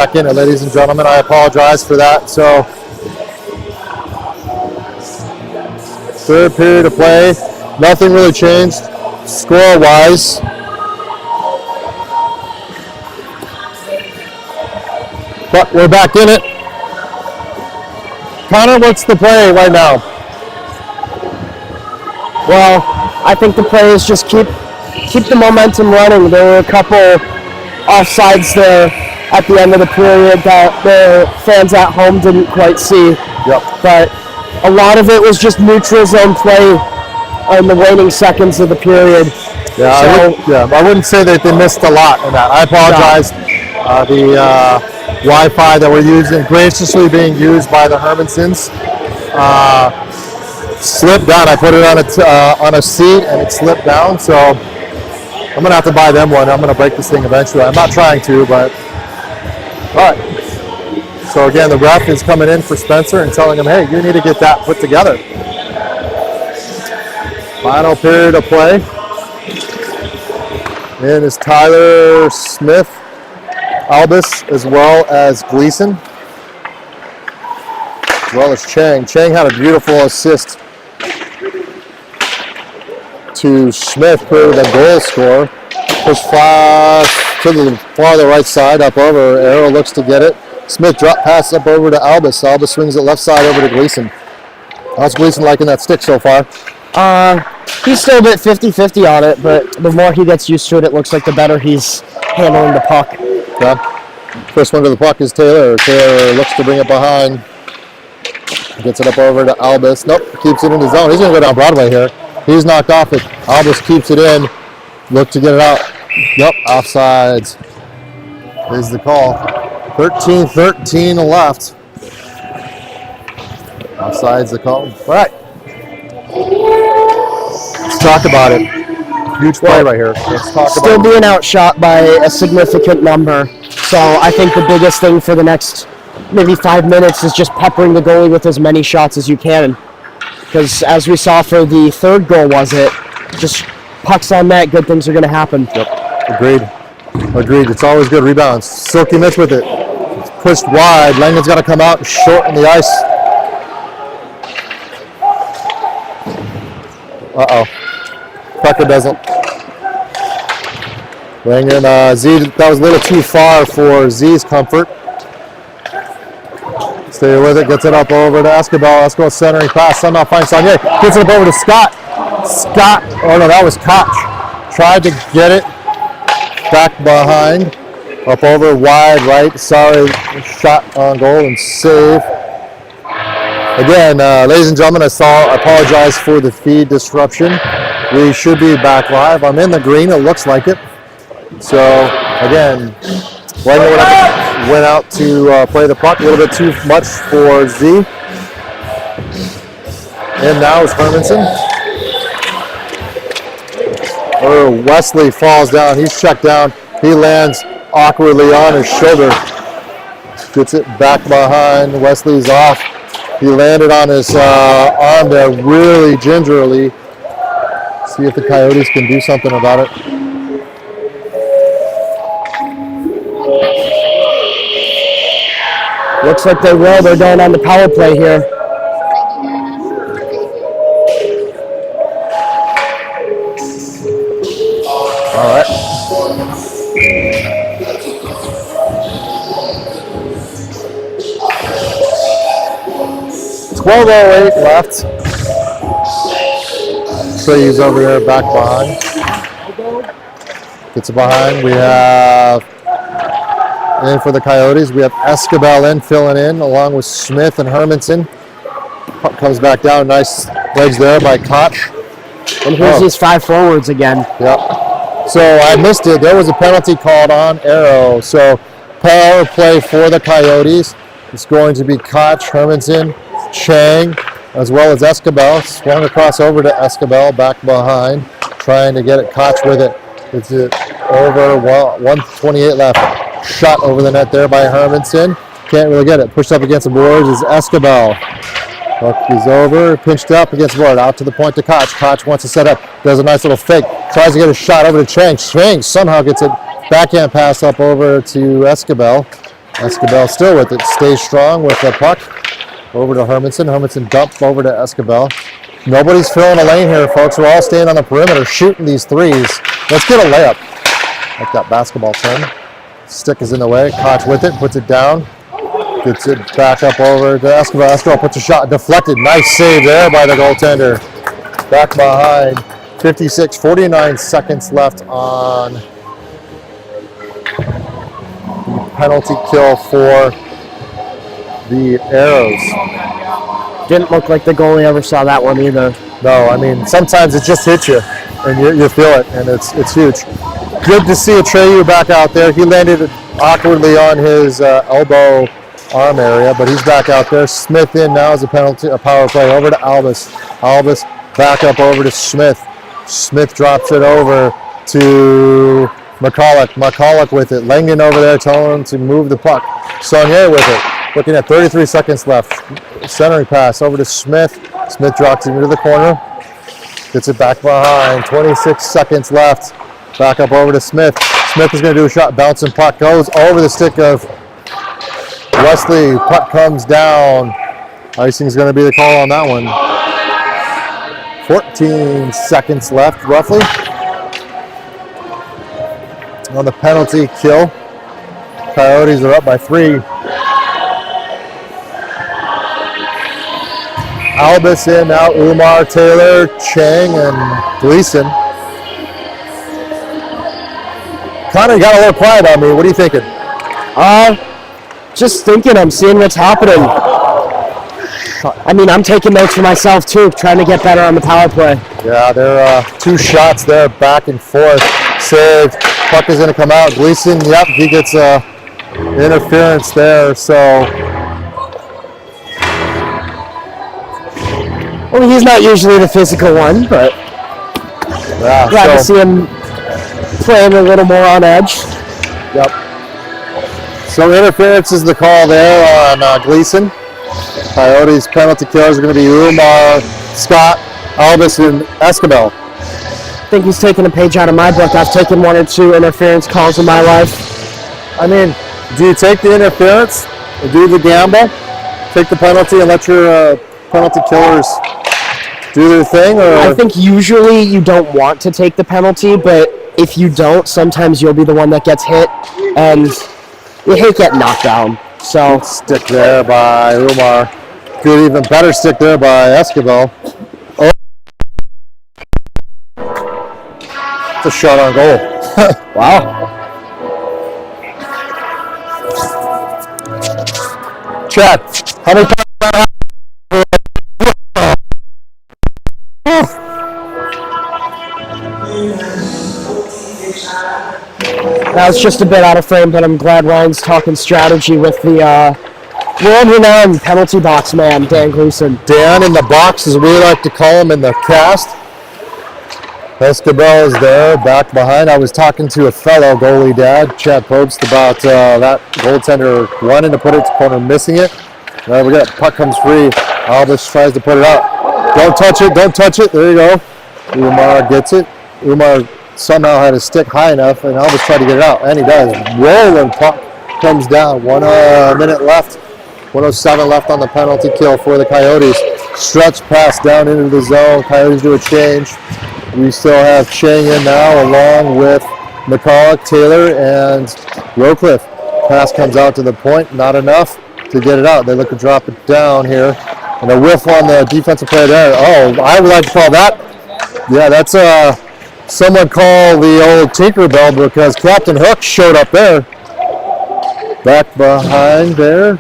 back in it, ladies and gentlemen. I apologize for that. So, third period of play. Nothing really changed score-wise. But we're back in it. Connor, what's the play right now? Well, I think the play is just keep the momentum running. There were a couple offsides there at the end of the period that the fans at home didn't quite see. Yep. But a lot of it was just neutral zone play in the waning seconds of the period. Yeah, I wouldn't say that they missed a lot in that. I apologize. The Wi-Fi that we're using, graciously being used by the Hermansons, slipped down. I put it on a seat and it slipped down. So I'm gonna have to buy them one. I'm gonna break this thing eventually. I'm not trying to, but all right. So again, the ref is coming in for Spencer and telling him, hey, you need to get that put together. Final period of play. In is Tyler Smith, Albus, as well as Gleason, as well as Chang. Chang had a beautiful assist to Smith for the goal score. Push far to the farther right side, up over. Aeros looks to get it. Smith drop pass up over to Albus. Albus swings it left side over to Gleason. How's Gleason liking that stick so far? He's still a bit 50-50 on it, but the more he gets used to it, it looks like the better he's handling the puck. Yeah. First one to the puck is Taylor. Taylor looks to bring it behind. Gets it up over to Albus. Nope, keeps it in the zone. He's going to go down Broadway here. He's knocked off it. Albus keeps it in. Look to get it out. Yep, offsides is the call. 13-13 left. Offsides the call. All right. Let's talk about it. Huge play right here. Let's talk still about being outshot by a significant number. So I think the biggest thing for the next maybe 5 minutes is just peppering the goalie with as many shots as you can. Because as we saw for the third goal, just pucks on net, good things are going to happen. Yep. Agreed. It's always good rebounds. Silky Mitch with it. It's pushed wide. Langen's got to come out and shorten the ice. Uh-oh. Tucker doesn't. Langen, Z, that was a little too far for Z's comfort. Stay with it, gets it up over to Escobar. Escobar centering pass, somehow finds Saunier. Gets it up over to Scott. Oh no, that was Koch. Tried to get it back behind. Up over wide right. Sorry, shot on goal and save. Again, ladies and gentlemen, I apologize for the feed disruption. We should be back live. I'm in the green, it looks like it. So, again, went out to play the puck a little bit too much for Z. And now is Hermanson. Wesley falls down. He's checked down. He lands awkwardly on his shoulder. Gets it back behind. Wesley's off. He landed on his arm there really gingerly. See if the Coyotes can do something about it. Looks like they will. They're going on the power play here. All right. $12:08 left. Trees over there back behind. Gets it behind. We have in for the Coyotes. We have Escobar in filling in along with Smith and Hermanson. Puck comes back down. Nice legs there by Koch. And here's these 5 forwards again. Yep. So I missed it. There was a penalty called on Aeros. So power play for the Coyotes. It's going to be Koch, Hermanson, Chang, as well as Escobar. Swung across over to Escobar, back behind, trying to get it. Koch with it. It's over 1:28 left. Shot over the net there by Hermanson. Can't really get it. Pushed up against the boards is Escobar. Puck is over, pinched up against the board. Out to the point to Koch. Koch wants to set up. Does a nice little fake. Tries to get a shot over to Chang. Chang somehow gets it. Backhand pass up over to Escobar. Escobar still with it. Stays strong with the puck. Over to Hermanson. Hermanson dump over to Escobar. Nobody's filling a lane here, folks. We're all staying on the perimeter, shooting these threes. Let's get a layup. Like that basketball term. Stick is in the way. Koch with it, puts it down. Gets it back up over to Escobar. Escobar puts a shot, deflected. Nice save there by the goaltender. Back behind. 49 seconds left on the penalty kill for the Aeros. Didn't look like the goalie ever saw that one either. No, I mean, sometimes it just hits you, and you feel it, and it's huge. Good to see Atreyu back out there. He landed awkwardly on his elbow arm area, but he's back out there. Smith in now as a power play over to Albus. Albus back up over to Smith. Smith drops it over to McCulloch. McCulloch with it. Langdon over there telling him to move the puck. Saunier with it. Looking at 33 seconds left. Centering pass over to Smith. Smith drops it into the corner. Gets it back behind. 26 seconds left. Back up over to Smith. Smith is going to do a shot. Bouncing puck goes over the stick of Wesley. Puck comes down. Icing is going to be the call on that one. 14 seconds left, roughly, on the penalty kill. Coyotes are up by 3. Albus in now, Umar, Taylor, Chang, and Gleason. Connor, you got a little quiet on me. What are you thinking? Just thinking, I'm seeing what's happening. I mean, I'm taking notes for myself too, trying to get better on the power play. Yeah, there are 2 shots there, back and forth. Saved. Puck is going to come out. Gleason, yep, he gets interference there. So, well, he's not usually the physical one, but yeah, glad to see him playing a little more on edge. Yep. So interference is the call there on Gleason. Coyotes penalty killers are going to be Umar, Scott, Albus, and Escobar. I think he's taking a page out of my book. I've taken 1 or 2 interference calls in my life. I mean, do you take the interference, do the gamble, take the penalty, and let your penalty killers do their thing? Or I think usually you don't want to take the penalty, but if you don't, sometimes you'll be the one that gets hit, and you hate getting knocked down. So good stick there by Umar. Good, even better stick there by Escobar. Oh, it's a shot on goal. wow. Chad, how many times? That was just a bit out of frame, but I'm glad Ryan's talking strategy with the world-renowned penalty box man, Dan Gleason. Dan in the box, as we like to call him in the cast. Escobar is there, back behind. I was talking to a fellow goalie dad, Chad Probst, about that goaltender wanting to put it to corner, missing it. We got puck comes free. Albus tries to put it out. Don't touch it, don't touch it. There you go. Umar gets it. Umar somehow had his stick high enough, and Albus tried to get it out, and he does. Rolling puck comes down. 1 minute left. 1:07 left on the penalty kill for the Coyotes. Stretch pass down into the zone. Coyotes do a change. We still have Chang in now, along with McCulloch, Taylor, and Rowcliffe. Pass comes out to the point. Not enough to get it out. They look to drop it down here. And a whiff on the defensive player there. Oh, I would like to call that. Yeah, that's someone call the old Tinkerbell, because Captain Hook showed up there. Back behind there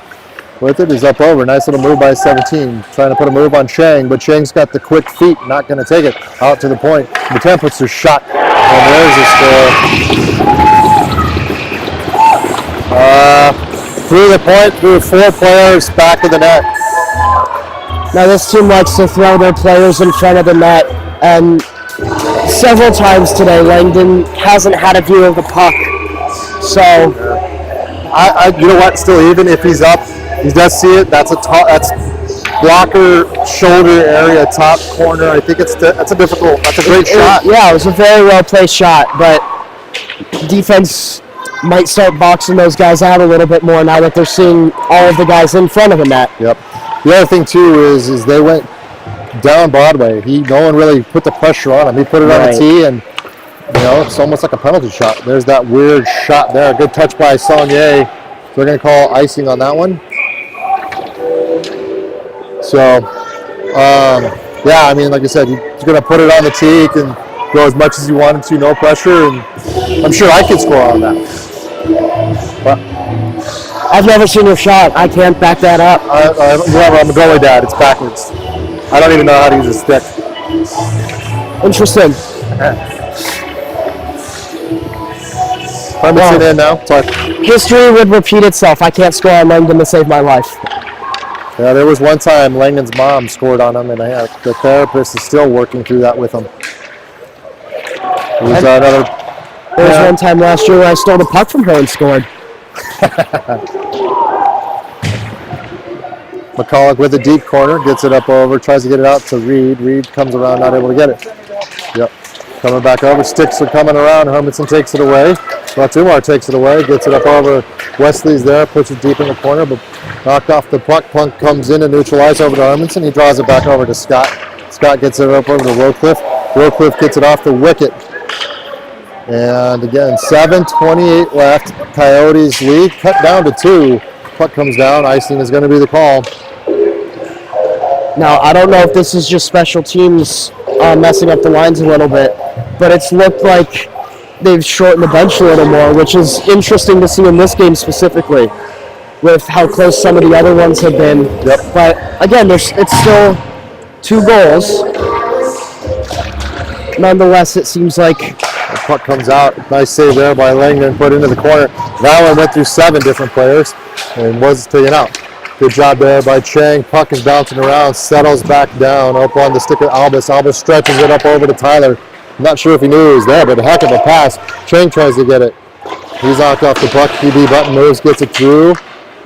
with it is up over. Nice little move by 17. Trying to put a move on Chang, but Chang's got the quick feet. Not going to take it out to the point. Matan puts her shot, and there's the score. Through the point, through 4 players, back of the net. Now this team likes to throw their players in front of the net, and several times today, Langdon hasn't had a view of the puck. So, you know what? Still, even if he's up, he does see it. That's that's blocker shoulder area, top corner. I think that's a great shot. Yeah, it was a very well placed shot, but defense might start boxing those guys out a little bit more now that they're seeing all of the guys in front of the net. Yep. The other thing too is they went down Broadway. No one really put the pressure on him. He put it on the tee, and it's almost like a penalty shot. There's that weird shot there. Good touch by Saunier. So we're going to call icing on that one. So, yeah, I mean, like I said, he's going to put it on the tee. He can go as much as he wanted to, no pressure, and I'm sure I could score on that. But I've never seen your shot. I can't back that up. I'm a goalie dad. It's backwards. I don't even know how to use a stick. Interesting. Hermanson in now. Sorry. History would repeat itself. I can't score on Langdon to save my life. Yeah, there was one time Langdon's mom scored on him, and the therapist is still working through that with him. There was one time last year where I stole the puck from her and scored. McCulloch with a deep corner, gets it up over, tries to get it out to Reed. Reed comes around, not able to get it. Yep. Coming back over, sticks are coming around. Hermanson takes it away. Well, Tumar takes it away, gets it up over. Wesley's there, puts it deep in the corner, but knocked off the puck. Punk comes in and neutralized over to Hermanson. He draws it back over to Scott. Scott gets it up over to Rowcliffe. Rowcliffe gets it off the wicket. And again, 7:28 left. Coyotes lead, cut down to 2. Puck comes down. Icing is going to be the call. Now, I don't know if this is just special teams messing up the lines a little bit, but it's looked like they've shortened the bench a little more, which is interesting to see in this game specifically, with how close some of the other ones have been. Yep. But again, it's still 2 goals. Nonetheless, it seems like the puck comes out. Nice save there by Langdon, put into the corner. That one went through 7 different players and was taken out. Good job there by Chang. Puck is bouncing around, settles back down, up on the stick of Albus. Albus stretches it up over to Tyler. I'm not sure if he knew he was there, but a heck of a pass. Chang tries to get it. He's knocked off the puck. QB button moves, gets it through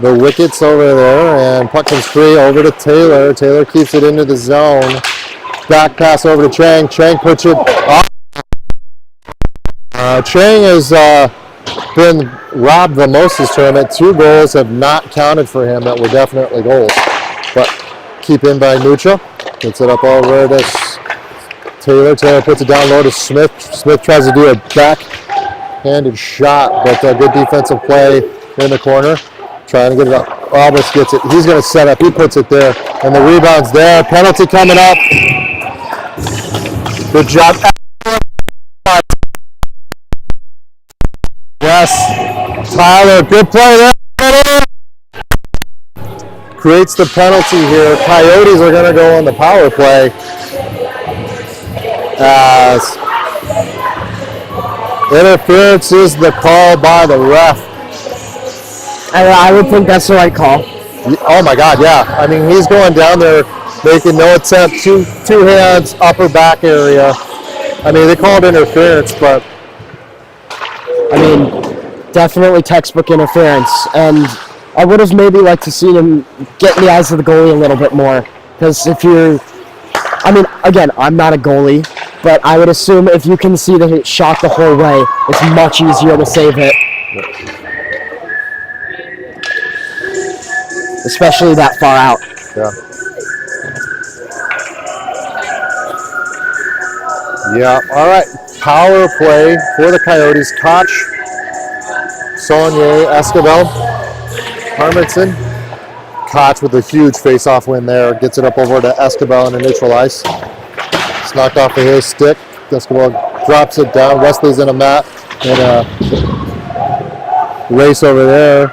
the wickets over there, and puck comes free over to Taylor. Taylor keeps it into the zone. Back pass over to Chang. Chang puts it off. Chang has been robbed the most this tournament. 2 goals have not counted for him that were definitely goals. But keep in by Nucha. Gets it up over to Taylor. Taylor puts it down low to Smith. Smith tries to do a back-handed shot, but a good defensive play in the corner. Trying to get it up. Albus gets it. He's going to set up. He puts it there. And the rebound's there. Penalty coming up. Good job. Yes. Tyler, good play there. Creates the penalty here. Coyotes are going to go on the power play. As interference is the call by the ref. I would think that's the right call. Oh my God, yeah. I mean, he's going down there, making no attempt. Two hands, upper back area. I mean, they called interference, but I mean, definitely textbook interference. And I would have maybe liked to see him get in the eyes of the goalie a little bit more. Because I mean, again, I'm not a goalie, but I would assume if you can see the shot the whole way, it's much easier to save it. Especially that far out. yeah. Yeah, all right. Power play for the Coyotes. Koch, Saunier, Escobar, Hermanson. Koch with a huge face-off win there. Gets it up over to Escobar on a neutral ice. It's knocked off of his stick. Escobar drops it down. Wesley's in a mat. And a race over there.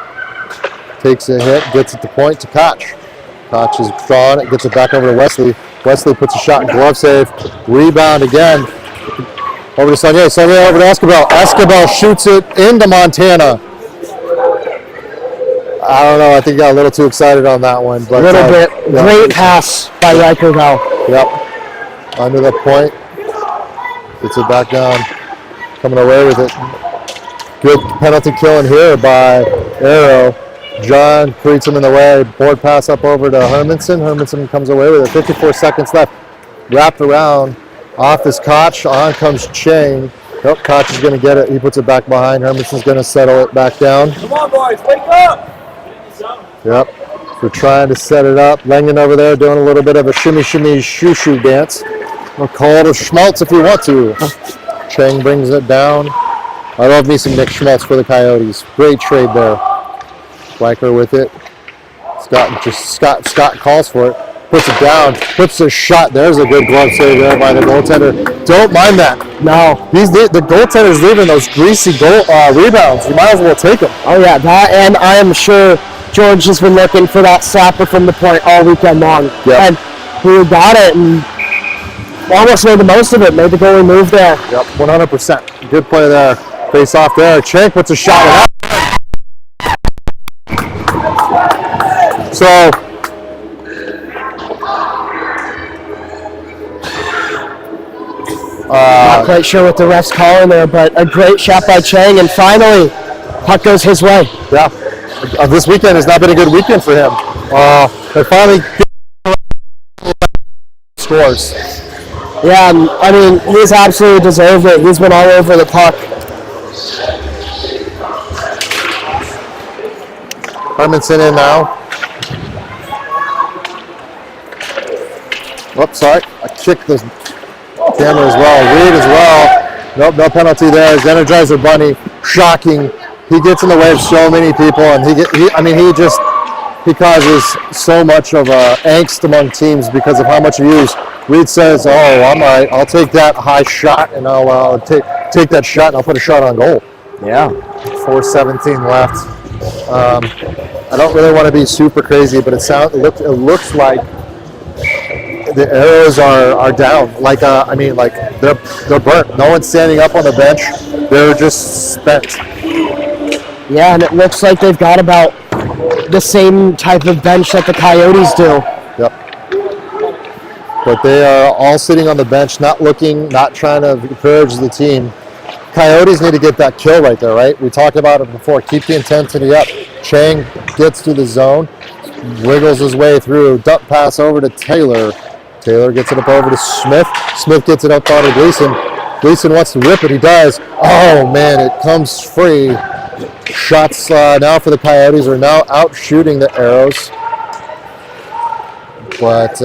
Takes a hit. Gets it to point to Koch. Koch is drawing it. Gets it back over to Wesley. Wesley puts a shot. Glove save. Rebound again. Over to Saunier. Saunier over to Escobar. Escobar shoots it into Montana. I don't know. I think he got a little too excited on that one. But, a little bit. Yeah. Great pass by Riker, though. Yep. Under the point. Gets it back down. Coming away with it. Good penalty killing here by Aeros. John creates him in the way. Board pass up over to Hermanson. Hermanson comes away with it. 54 seconds left. Wrapped around. Off is Koch. On comes Chang. Nope, Koch is going to get it. He puts it back behind. Hermanson's going to settle it back down. Come on, boys, wake up! Yep. We're trying to set it up. Langen over there doing a little bit of a shimmy, shoo dance. We'll call it a schmaltz if you want to. Chang brings it down. I love me some Nick Schmaltz for the Coyotes. Great trade there. Weichler with it. Scott calls for it. Puts it down. Puts a shot. There's a good glove save there by the goaltender. Don't mind that. No. The goaltender's leaving those greasy rebounds. You might as well take them. Oh yeah, that, and I am sure George has been looking for that slapper from the point all weekend long. Yep. And he got it and almost made the most of it. Made the goalie move there. Yep, 100%. Good play there. Face off there. Chang puts a shot in. So, not quite sure what the ref's calling there, but a great shot by Chang, and finally, puck goes his way. yeah, this weekend has not been a good weekend for him. They finally scores. Yeah, I mean, he's absolutely deserved it. He's been all over the puck. Hermanson in now. Oops, sorry. I kicked the camera as well. Reed as well. Nope, no penalty there. His Energizer Bunny, shocking. He gets in the way of so many people, and he causes so much of angst among teams because of how much he used. Reed says, "Oh, I'm all right. I'll take that high shot, and I'll take that shot, and I'll put a shot on goal." Yeah. 4:17 left. I don't really want to be super crazy, but it looks like the Aeros are down. Like they're burnt. No one's standing up on the bench. They're just spent. Yeah, and it looks like they've got about the same type of bench that the Coyotes do. Yep. But they are all sitting on the bench, not looking, not trying to encourage the team. Coyotes need to get that kill right there, right? We talked about it before. Keep the intensity up. Chang gets to the zone, wiggles his way through, dump pass over to Taylor. Taylor gets it up over to Smith. Smith gets it up to Gleason. Gleason wants to rip it. He does. Oh, man, it comes free. Shots now for the Coyotes are now out shooting the Aeros. But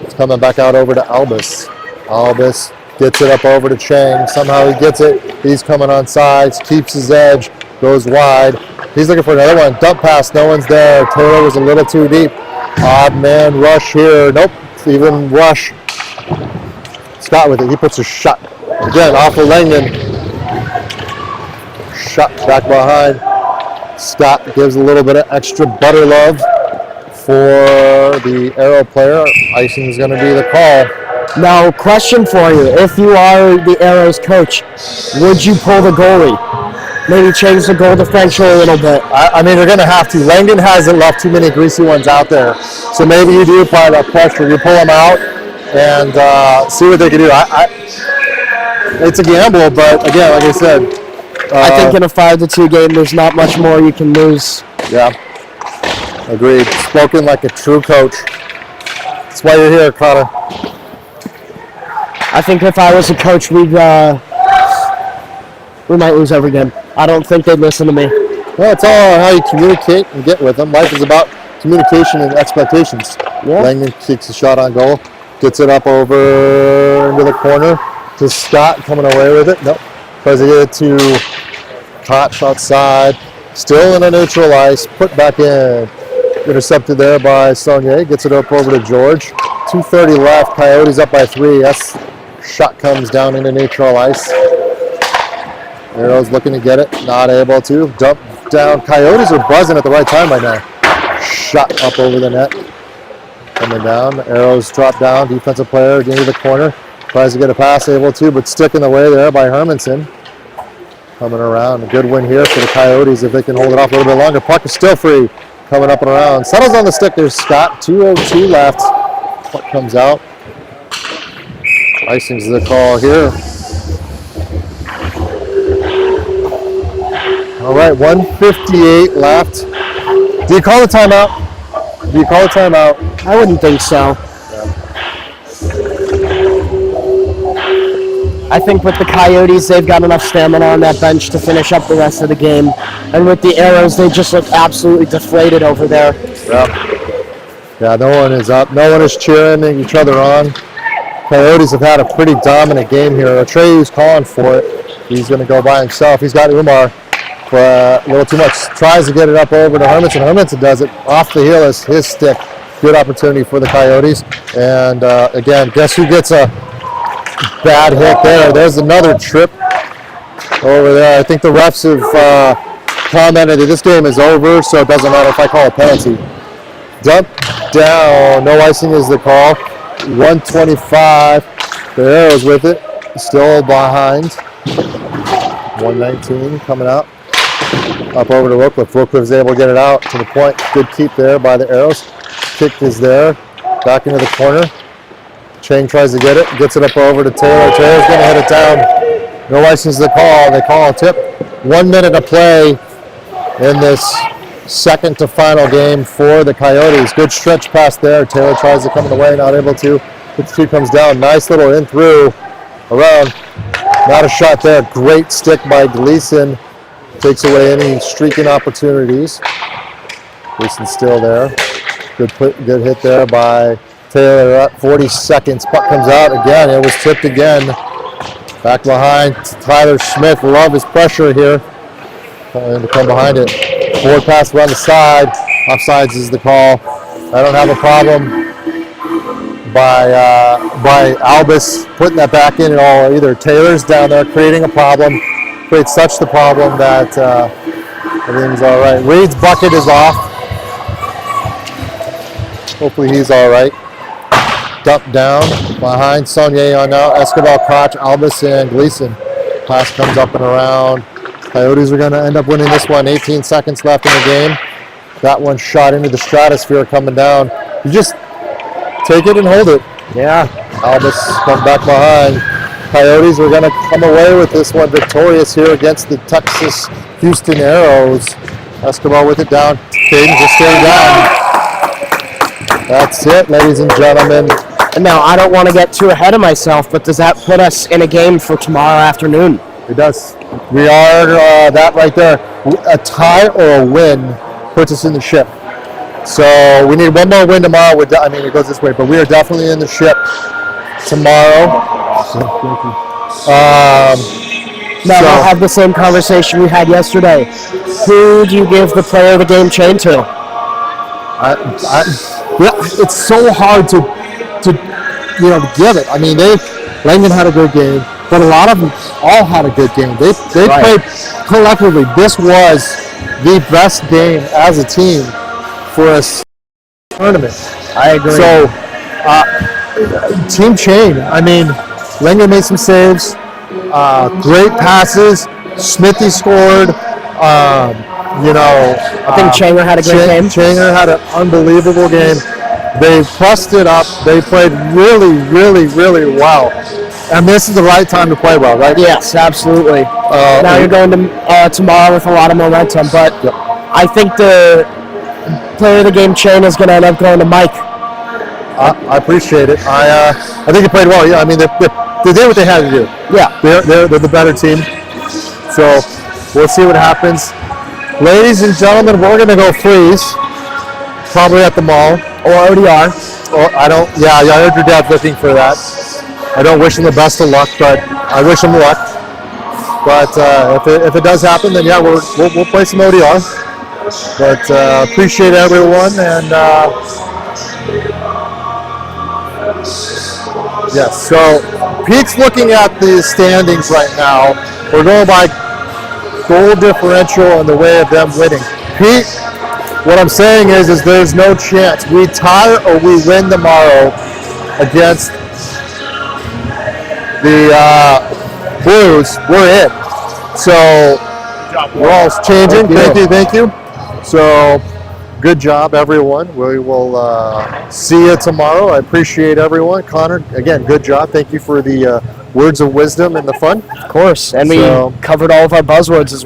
it's coming back out over to Albus. Albus gets it up over to Chang. Somehow he gets it. He's coming on sides, keeps his edge, goes wide. He's looking for another one. Dump pass, no one's there. Taylor was a little too deep. Odd man rush here. Nope, even rush. Scott with it. He puts a shot. Again, off of Langen. Shot back behind. Scott gives a little bit of extra butter love for the Aero player. Icing is going to be the call. Now, question for you. If you are the Aeros coach, would you pull the goalie? Maybe change the goal differential a little bit. I mean, they're going to have to. Langen hasn't left too many greasy ones out there. So maybe you do apply that pressure. You pull them out and see what they can do. It's a gamble, but again, like I said. I think in a 5-2 game, there's not much more you can lose. Yeah. Agreed. Spoken like a true coach. That's why you're here, Connor. I think if I was a coach, we might lose every game. I don't think they'd listen to me. Well, it's all how you communicate and get with them. Life is about communication and expectations. Yeah. Langdon kicks a shot on goal, gets it up over into the corner to Scott, coming away with it. Nope. Tries to get it to Koch outside. Still in a neutral ice, put back in. Intercepted there by Saunier. Gets it up over to George. 2:30 left. Coyotes up by 3. Shot comes down into neutral ice. Aeros looking to get it. Not able to. Dump down. Coyotes are buzzing at the right time right now. Shot up over the net. Coming down. Aeros drop down. Defensive player into the corner. Tries to get a pass, able to, but stick in the way there by Hermansson. Coming around. A good win here for the Coyotes if they can hold it off a little bit longer. Puck is still free. Coming up and around. Settles on the stick. There's Scott. 2:02 left. Puck comes out. Icing's the call here. All right, 1:58 left. Do you call a timeout? Do you call a timeout? I wouldn't think so. I think with the Coyotes, they've got enough stamina on that bench to finish up the rest of the game. And with the Aeros, they just look absolutely deflated over there. Yeah, no one is up. No one is cheering each other on. Coyotes have had a pretty dominant game here. Atreyu's calling for it. He's going to go by himself. He's got Umar for a little too much. Tries to get it up over to Hermanson. Hermanson does it off the heel as his stick. Good opportunity for the Coyotes. And again, guess who gets a bad hit there? There's another trip over there. I think the refs have commented that this game is over, so it doesn't matter if I call a penalty. Dump down. No icing is the call. 125. The Aeros with it. Still behind. 119 coming out. Up over to Rookcliffe. Rookcliffe is able to get it out to the point. Good keep there by the Aeros. Kick is there. Back into the corner. Chang tries to get it. Gets it up over to Taylor. Taylor's going to hit it down. No license to call. They call a tip. 1 minute to play in this second to final game for the Coyotes. Good stretch pass there. Taylor tries to come in the way. Not able to. 52 comes down. Nice little in through. Around. Not a shot there. Great stick by Gleason. Takes away any streaking opportunities. Gleason's still there. Good hit there by Taylor. Up 40 seconds. Puck comes out again. It was tipped again. Back behind Tyler Smith. Love his pressure here. Trying to come behind it. Forward pass around the side. Offsides is the call. I don't have a problem by Albus putting that back in at all. Either Taylor's down there creating a problem, creates such the problem that everything's all right. Reed's bucket is off. Hopefully he's all right. Dump down behind Saunier on now. Escobar, Koch, Albus, and Gleason. Pass comes up and around. Coyotes are going to end up winning this one. 18 seconds left in the game. That one shot into the stratosphere coming down. You just take it and hold it. Yeah. Albus comes back behind. Coyotes are going to come away with this one victorious here against the Texas Houston Aeros. Escobar with it down. Caden just staying down. That's it, ladies and gentlemen. And now, I don't want to get too ahead of myself, but does that put us in a game for tomorrow afternoon? It does. We are that right there. A tie or a win puts us in the ship. So we need one more win tomorrow. I mean, it goes this way, but we are definitely in the ship tomorrow. Now we'll have the same conversation we had yesterday. Who do you give the player of the game chain to? It's so hard to give it. I mean, Langdon had a good game, but a lot of them all had a good game. They played collectively. This was the best game as a team for us tournament. I agree. So, team chain. I mean, Langdon made some saves, great passes. Smithy scored. I think Changer had a great game. Changer had an unbelievable game. They pressed it up. They played really, really, really well. And this is the right time to play well, right? Yes, absolutely. Now you're going to tomorrow with a lot of momentum, but I think the player of the game chain is going to end up going to Mike. I appreciate it. I think they played well. Yeah, I mean, they did what they had to do. Yeah. They're the better team. So we'll see what happens. Ladies and gentlemen, we're going to go freeze. Probably at the mall. Or ODR. I heard your dad's looking for that. I don't wish him the best of luck, but I wish him luck. But if it does happen, then yeah, we'll play some ODR. But appreciate everyone, and yes. So Pete's looking at the standings right now. We're going by goal differential and the way of them winning. Pete, what I'm saying is there's no chance. We tie or we win tomorrow against the Blues. We're in. So we're all changing. Thank you. So good job, everyone. We will see you tomorrow. I appreciate everyone. Connor, again, good job. Thank you for the words of wisdom and the fun. Of course. And we covered all of our buzzwords as well.